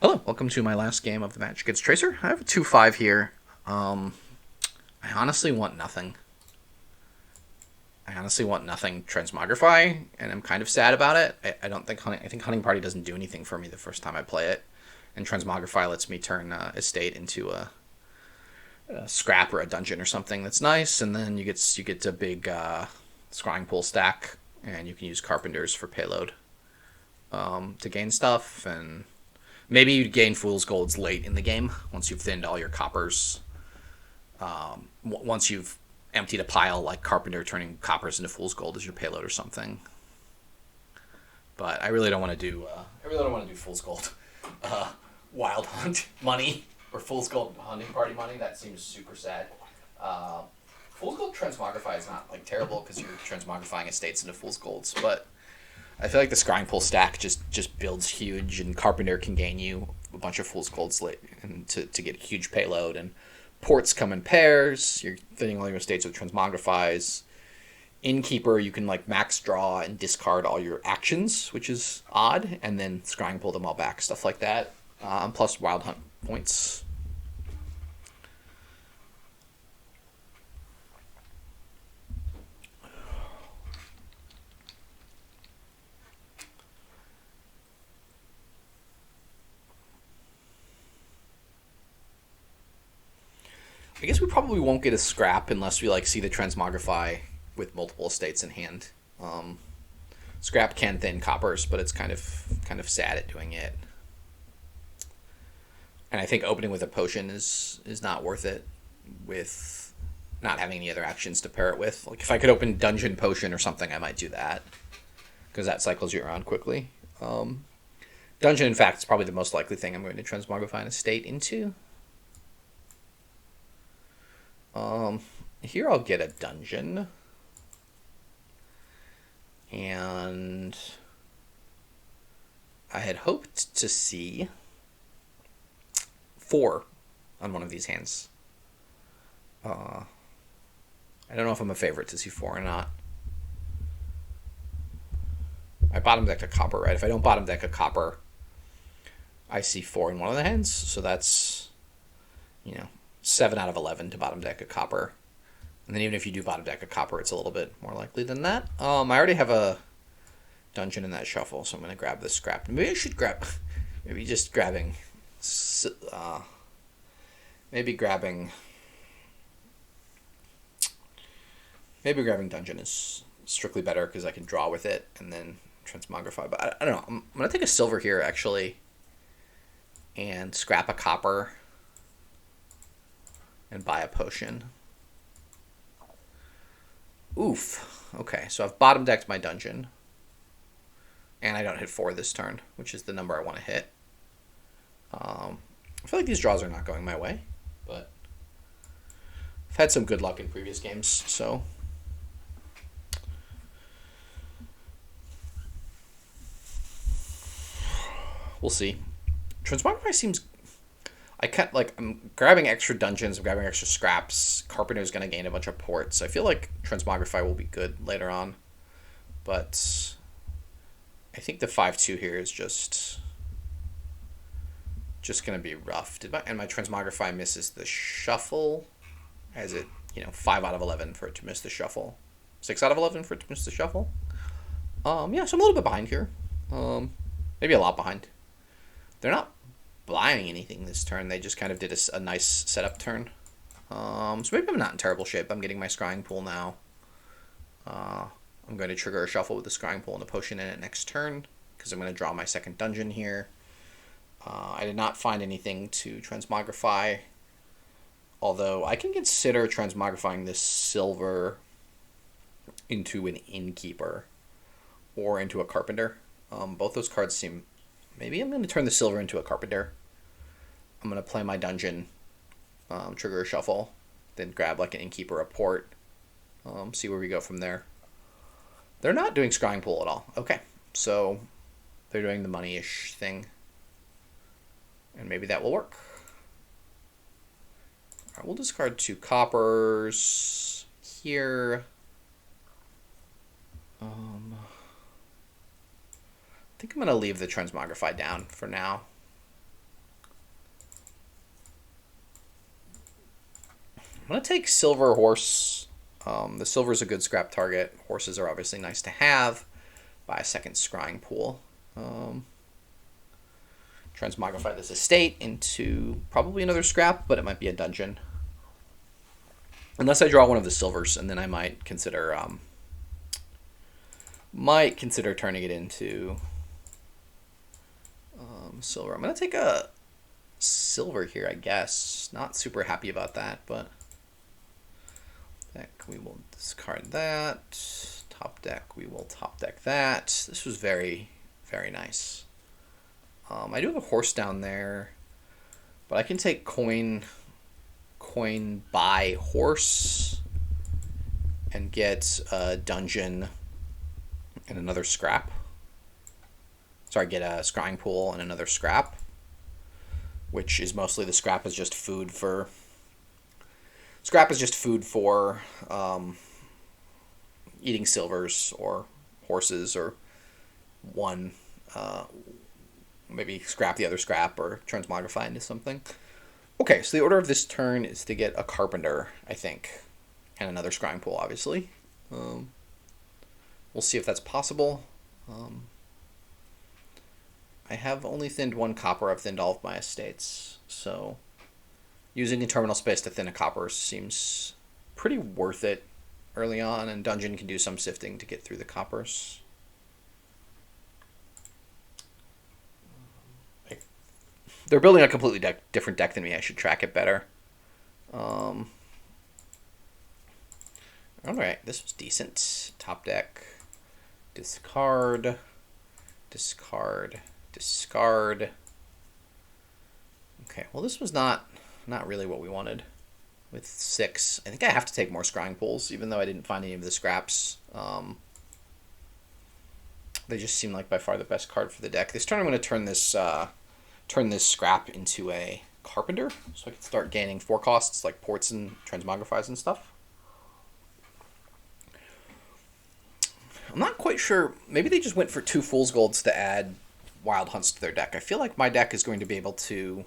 Hello, welcome to my last game of the match against Tracer. I have a 2-5 here. I honestly want nothing. Transmogrify, and I'm kind of sad about it. I don't think I think Hunting Party doesn't do anything for me the first time I play it, and Transmogrify lets me turn Estate into a scrap or a dungeon or something that's nice, and then you get a big scrying pool stack, and you can use Carpenters for payload to gain stuff, and maybe you gain Fool's Golds late in the game once you've thinned all your coppers. Once you've emptied a pile, like Carpenter turning coppers into Fool's Gold as your payload or something. But I really don't want to do. Fool's Gold, Wild Hunt money or Fool's Gold Hunting Party money. That seems super sad. Fool's Gold Transmogrify is not like terrible because you're transmogrifying estates into Fool's Golds, but I feel like the Scrying Pool stack just builds huge, and Carpenter can gain you a bunch of Fool's Golds and to get a huge payload, and ports come in pairs. You're filling all your estates with Transmogrifies. Innkeeper, you can like max draw and discard all your actions, which is odd, and then Scrying Pull them all back, stuff like that. Plus Wild Hunt points. I guess we probably won't get a scrap unless we like see the Transmogrify with multiple estates in hand. Scrap can thin coppers, but it's kind of sad at doing it. And I think opening with a potion is not worth it with not having any other actions to pair it with. Like if I could open Dungeon Potion or something, I might do that because that cycles you around quickly. Dungeon, in fact, is probably the most likely thing I'm going to Transmogrify an estate into. Here I'll get a dungeon. And I had hoped to see 4 on one of these hands. I don't know if I'm a favorite to see 4 or not. I bottom decked a copper, right? If I don't bottom deck a copper, I see 4 in one of the hands. So that's, 7 out of 11 to bottom deck a copper. And then even if you do bottom deck a copper, it's a little bit more likely than that. I already have a dungeon in that shuffle, so I'm going to grab this scrap. Maybe I should grab... Maybe just grabbing... Maybe grabbing dungeon is strictly better because I can draw with it and then Transmogrify. But I don't know. I'm going to take a silver here, actually, and scrap a copper and buy a potion. Oof. Okay, so I've bottom decked my dungeon. And I don't hit 4 this turn, which is the number I want to hit. I feel like these draws are not going my way, but I've had some good luck in previous games, so we'll see. Transmogrify seems... I'm grabbing extra dungeons, I'm grabbing extra scraps. Carpenter's going to gain a bunch of ports. I feel like Transmogrify will be good later on. But I think the 5-2 here is just going to be rough. And my Transmogrify misses the shuffle? As it, 5 out of 11 for it to miss the shuffle. 6 out of 11 for it to miss the shuffle. Yeah, so I'm a little bit behind here. Maybe a lot behind. They're not buying anything this turn. They just kind of did a nice setup turn. So maybe I'm not in terrible shape. I'm getting my Scrying Pool now. I'm going to trigger a shuffle with the Scrying Pool and a potion in it next turn because I'm going to draw my second dungeon here. I did not find anything to Transmogrify, although I can consider Transmogrifying this silver into an Innkeeper or into a Carpenter. Both those cards seem... Maybe I'm going to turn the silver into a Carpenter. I'm going to play my dungeon, trigger a shuffle, then grab like an Innkeeper, a port, see where we go from there. They're not doing Scrying Pool at all. Okay, so they're doing the money-ish thing, and maybe that will work. All right, we'll discard 2 coppers here. I think I'm going to leave the Transmogrify down for now. I'm going to take Silver Horse. The silver is a good scrap target. Horses are obviously nice to have. Buy a second scrying pool. Transmogrify this estate into probably another scrap, but it might be a dungeon. Unless I draw one of the silvers, and then I might consider turning it into silver. I'm going to take a silver here, I guess. Not super happy about that, but deck, we will discard that. Top deck, we will top deck that. This was very, very nice. I do have a horse down there, but I can take coin, buy horse, and get a dungeon and another scrap. Sorry, get a scrying pool and another scrap, which is mostly the scrap is just food for. Scrap is just food for eating silvers or horses or one. Maybe scrap the other scrap or transmogrify into something. Okay, so the order of this turn is to get a Carpenter, I think, and another scrying pool, obviously. We'll see if that's possible. I have only thinned one copper. I've thinned all of my estates, so using a terminal space to thin a copper seems pretty worth it early on, and dungeon can do some sifting to get through the coppers. They're building a completely different deck than me. I should track it better. All right, this was decent. Top deck, discard, discard, discard. Okay, well this was not really what we wanted. With 6, I think I have to take more scrying pools, even though I didn't find any of the scraps. They just seem like by far the best card for the deck. This turn I'm going to turn this scrap into a Carpenter, so I can start gaining 4 costs like ports and transmogrifies and stuff. I'm not quite sure. Maybe they just went for 2 Fool's Golds to add Wild Hunts to their deck. I feel like my deck is going to be able to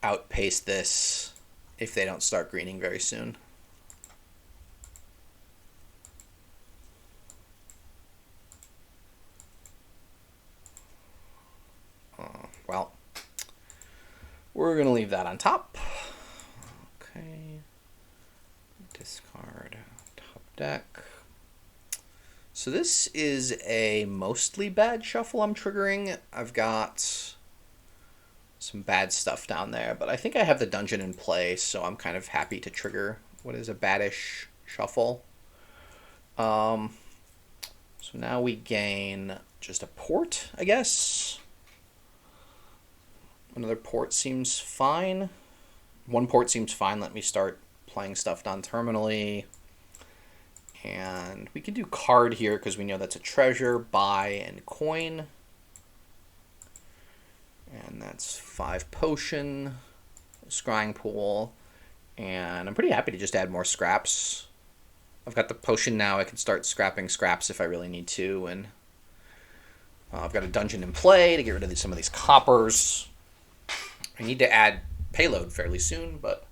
outpace this if they don't start greening very soon. Well, we're going to leave that on top. Okay. Discard top deck. So this is a mostly bad shuffle I'm triggering. I've got some bad stuff down there, but I think I have the dungeon in play, so I'm kind of happy to trigger what is a baddish shuffle. So now we gain just a port, I guess. Another port seems fine. 1 port seems fine. Let me start playing stuff non-terminally. And we can do card here because we know that's a treasure, buy, and coin. And that's 5 potion, scrying pool, and I'm pretty happy to just add more scraps. I've got the potion now. I can start scrapping scraps if I really need to, and I've got a dungeon in play to get rid of some of these coppers. I need to add payload fairly soon, but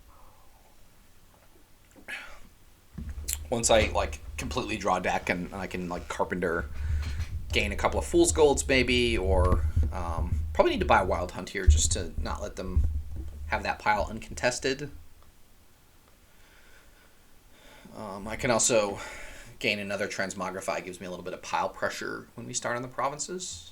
once I completely draw deck and I can Carpenter, gain a couple of Fool's Golds maybe, or probably need to buy a Wild Hunt here just to not let them have that pile uncontested. I can also gain another Transmogrify. Gives me a little bit of pile pressure when we start on the provinces.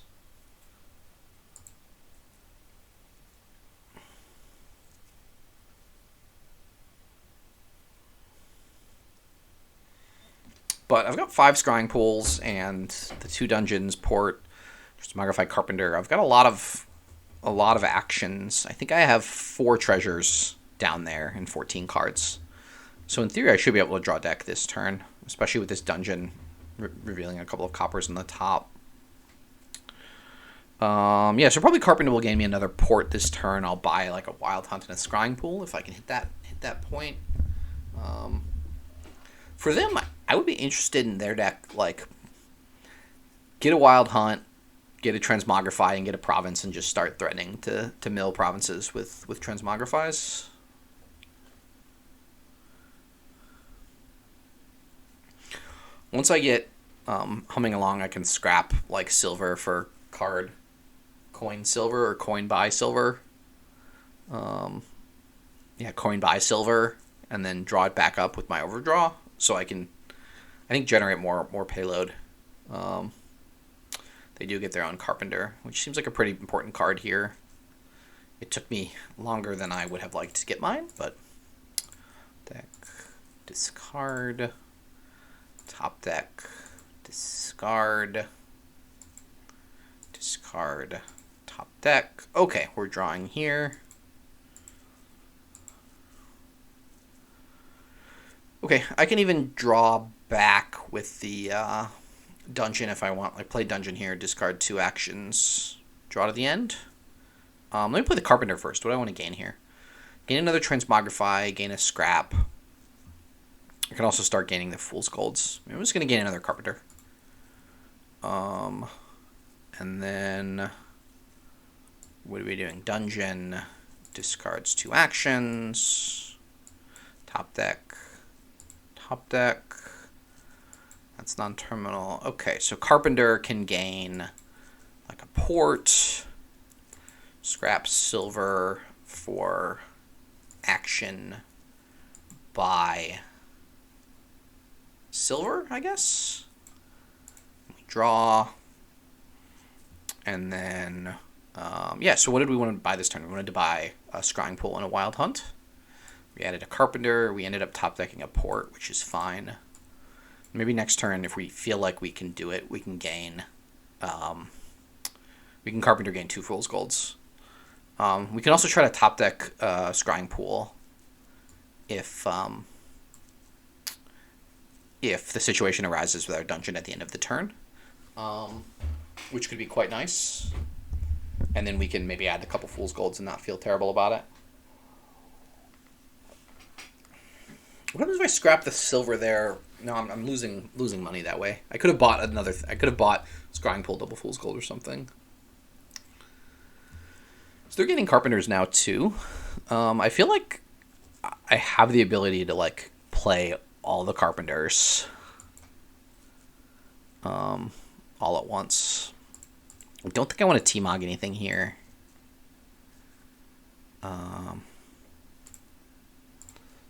But I've got 5 scrying pools and the 2 dungeons, port, Transmogrify, Carpenter. I've got a lot of actions. I think I have 4 treasures down there and 14 cards. So in theory, I should be able to draw deck this turn, especially with this dungeon revealing a couple of coppers on the top. Yeah, so probably Carpenter will gain me another port this turn. I'll buy a Wild Hunt and a scrying pool if I can hit that point. For them, I would be interested in their deck, get a Wild Hunt, get a Transmogrify, and get a province, and just start threatening to mill provinces with Transmogrifies. Once I get humming along, I can scrap like silver for card, coin silver or coin buy silver. Yeah, coin buy silver, and then draw it back up with my overdraw, so I can, I think, generate more payload. They do get their own Carpenter, which seems like a pretty important card here. It took me longer than I would have liked to get mine, but deck, discard, top deck, discard, discard, top deck. Okay, we're drawing here. Okay, I can even draw back with the dungeon if I want. Like, play dungeon here, discard 2 actions, draw to the end. Let me play the Carpenter first. What do I want to gain here? Gain another Transmogrify, gain a scrap. I can also start gaining the Fool's Golds. I'm just going to gain another Carpenter. And then, what are we doing? Dungeon, discards 2 actions, top deck, top deck. That's non-terminal. Okay, so Carpenter can gain like a port, scrap silver for action, buy silver, I guess. Draw. And then, yeah, so what did we want to buy this turn? We wanted to buy a Scrying Pool and a Wild Hunt. We added a Carpenter. We ended up top decking a port, which is fine. Maybe next turn, if we feel like we can do it, we can gain, we can Carpenter gain 2 Fool's Golds. We can also try to top deck Scrying Pool if the situation arises with our dungeon at the end of the turn, which could be quite nice. And then we can maybe add a couple Fool's Golds and not feel terrible about it. What happens if I scrap the silver there? No, I'm losing money that way. I could have bought another. I could have bought Scrying Pool, double Fool's Gold, or something. So they're getting Carpenters now too. I feel like I have the ability to like play all the Carpenters, all at once. I don't think I want to T-Mog anything here.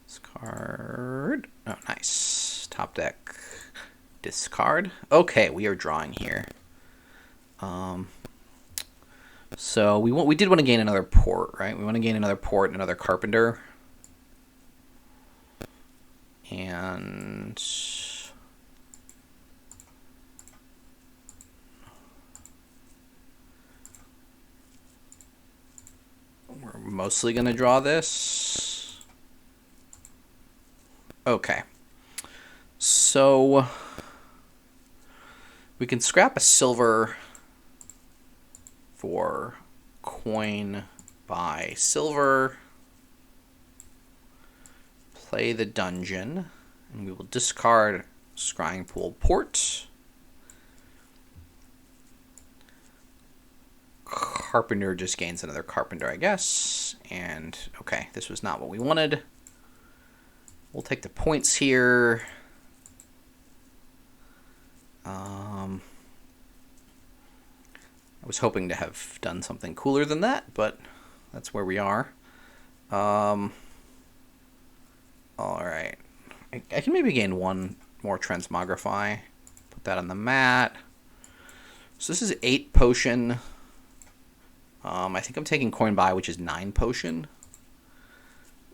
Discard. Oh, nice. Top deck. Discard. Okay, we are drawing here. So we did want to gain another port, right? We want to gain another port and another Carpenter. And we're mostly going to draw this. Okay. So we can scrap a silver for coin buy silver. Play the dungeon, and we will discard Scrying Pool port. Carpenter just gains another Carpenter, I guess. And, okay, this was not what we wanted. We'll take the points here. I was hoping to have done something cooler than that, but that's where we are. All right. I can maybe gain 1 more Transmogrify. Put that on the mat. So this is 8 potion. I think I'm taking Coin Buy, which is 9 potion,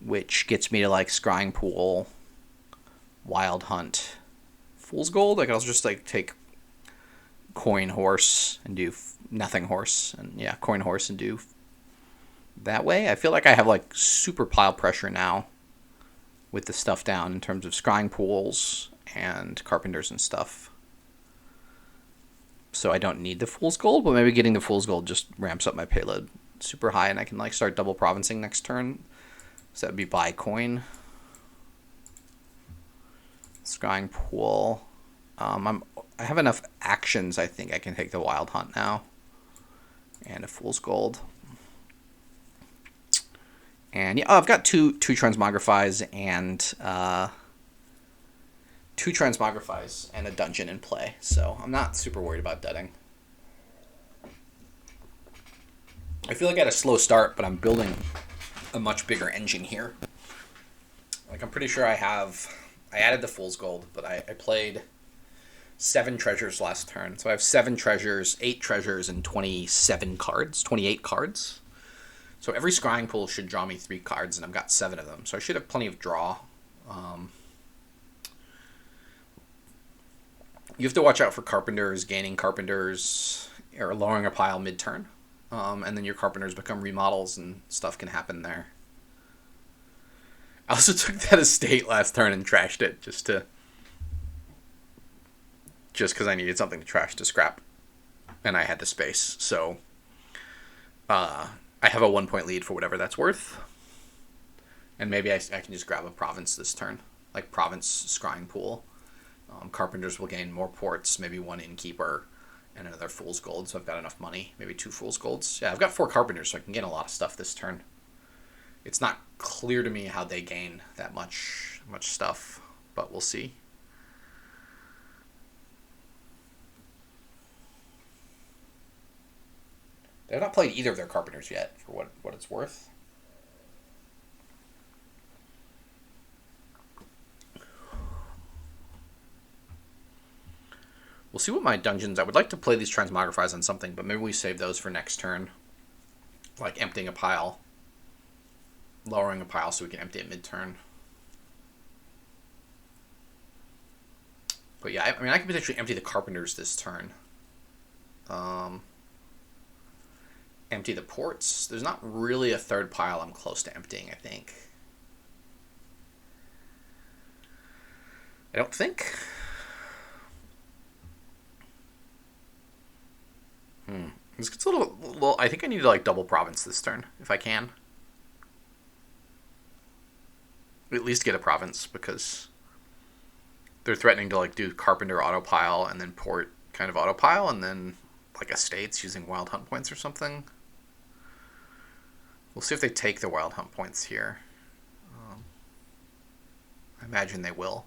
which gets me to like Scrying Pool, Wild Hunt, Fool's Gold. I can also just like take Coin Horse and do Nothing Horse, and yeah, Coin Horse and do that way. I feel like I have like super pile pressure now with the stuff down in terms of Scrying Pools and Carpenters and stuff. So I don't need the Fool's Gold, but maybe getting the Fool's Gold just ramps up my payload super high, and I can like start double provincing next turn. So that'd be buy coin. Scrying Pool. I have enough actions, I think I can take the Wild Hunt now. And a Fool's Gold. And yeah, I've got two Transmogrifies and 2 Transmogrifies and a dungeon in play, so I'm not super worried about dudding. I feel like I had a slow start, but I'm building a much bigger engine here. Like, I'm pretty sure I added the Fool's Gold, but I played 7 treasures last turn. So I have 7 treasures, 8 treasures, and 28 cards. So every scrying pool should draw me 3 cards, and I've got 7 of them. So I should have plenty of draw. You have to watch out for Carpenters, gaining Carpenters, or lowering a pile mid-turn. And then your Carpenters become remodels, and stuff can happen there. I also took that estate last turn and trashed it just because I needed something to trash to scrap, and I had the space. So I have a 1-point lead for whatever that's worth, and maybe I can just grab a province this turn, like province scrying pool. Carpenters will gain more ports, maybe 1 Innkeeper, and another Fool's Gold, so I've got enough money. Maybe 2 Fool's Golds. Yeah, I've got 4 Carpenters, so I can gain a lot of stuff this turn. It's not clear to me how they gain that much stuff, but we'll see. They've not played either of their Carpenters yet, for what it's worth. We'll see what my dungeons... I would like to play these Transmogrifies on something, but maybe we save those for next turn. Like emptying a pile. Lowering a pile so we can empty it mid-turn. But yeah, I mean, I can potentially empty the Carpenters this turn. Empty the ports. There's not really a third pile I'm close to emptying, I think. I don't think. This gets a little... I think I need to, like, double province this turn, if I can. At least get a province, because they're threatening to, like, do Carpenter autopile and then port kind of autopile, and then, like, estates using Wild Hunt points or something. We'll see if they take the Wild Hunt points here. I imagine they will.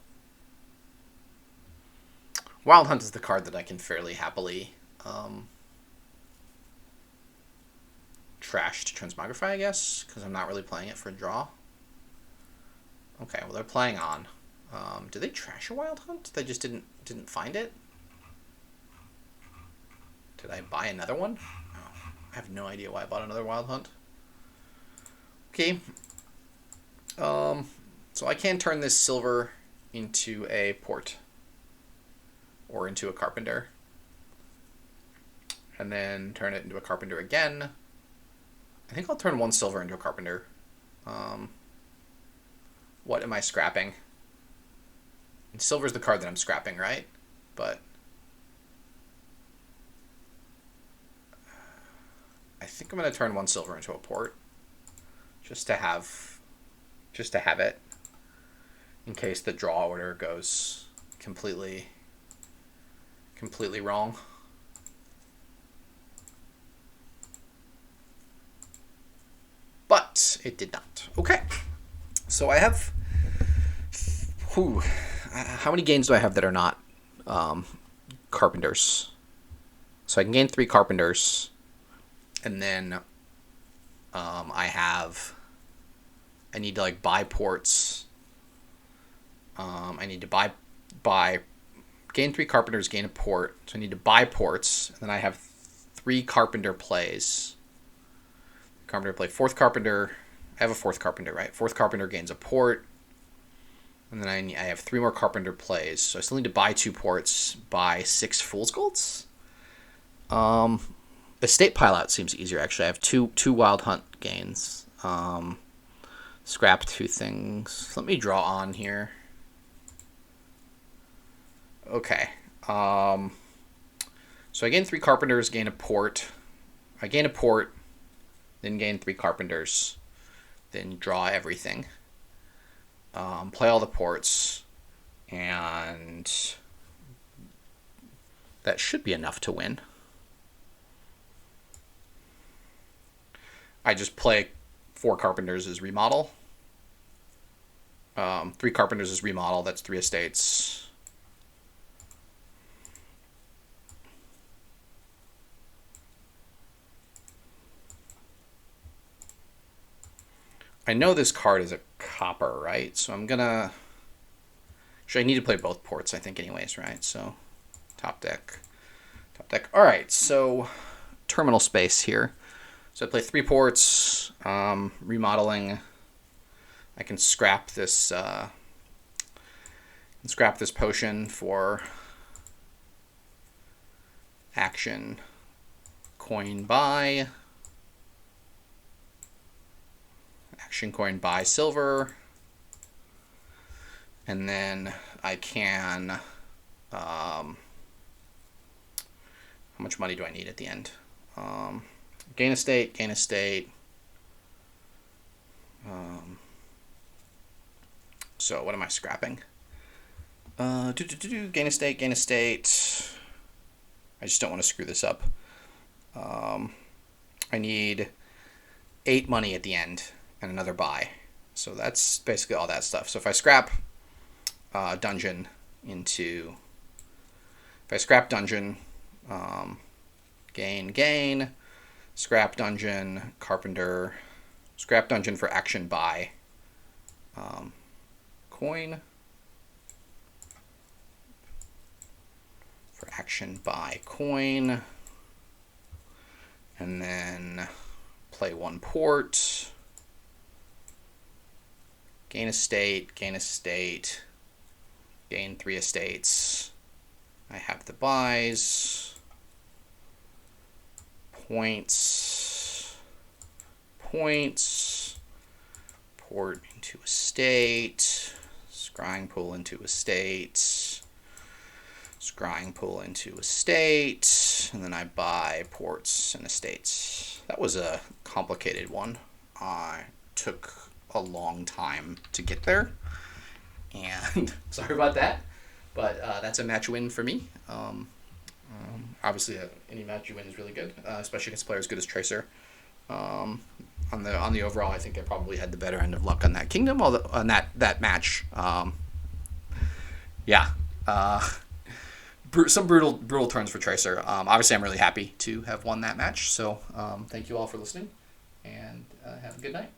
Wild Hunt is the card that I can fairly happily trash to Transmogrify, I guess, because I'm not really playing it for a draw. Okay, well, they're playing on. Did they trash a Wild Hunt? They just didn't find it? Did I buy another one? Oh, I have no idea why I bought another Wild Hunt. Okay. So I can turn this silver into a port. Or into a Carpenter. And then turn it into a Carpenter again. I think I'll turn 1 silver into a Carpenter. What am I scrapping? And silver's the card that I'm scrapping, right? But I think I'm going to turn 1 silver into a port. Just to have it. In case the draw order goes completely wrong. But it did not. Okay. So I have... how many gains do I have that are not Carpenters? So I can gain 3 Carpenters. And then I need to, like, buy ports. I need to buy gain 3 Carpenters, gain a port. So I need to buy ports. And then I have 3 Carpenter plays. Carpenter play 4th Carpenter. I have a 4th Carpenter, right? 4th Carpenter gains a port. And then I have 3 more Carpenter plays. So I still need to buy 2 ports, buy 6 Fool's Golds. Estate pile out seems easier, actually. I have two Wild Hunt gains. Scrap 2 things. Let me draw on here. Okay. So I gain 3 Carpenters, gain a port. I gain a port, then gain 3 Carpenters, then draw everything. Play all the ports, and that should be enough to win. I just play 4 Carpenters as remodel. 3 Carpenters as remodel, that's 3 estates. I know this card is a copper, right? So I'm gonna. Actually, I need to play both ports, I think, anyways, right? So, top deck. Top deck. All right, so terminal space here. So I play 3 ports, remodeling. I can scrap this potion for action, coin buy, action coin buy silver, and then I can, how much money do I need at the end? Gain a state, gain a state. So what am I scrapping? Gain a state, gain a state. I just don't want to screw this up. I need 8 money at the end and another buy. So that's basically all that stuff. So if I scrap dungeon into... If I scrap dungeon, gain, scrap dungeon, Carpenter, scrap dungeon for action buy, coin, for action buy coin, and then play 1 port, gain a state, gain 3 estates. I have the buys, points, port into estate, scrying pool into estate, scrying pool into estate, and then I buy ports and estates. That was a complicated one. Took a long time to get there, and sorry about that, but that's a match win for me. Obviously, any match you win is really good, especially against a player as good as Tracer. On the overall, I think I probably had the better end of luck on that kingdom, although on that match. Some brutal turns for Tracer. Obviously, I'm really happy to have won that match. So thank you all for listening, and have a good night.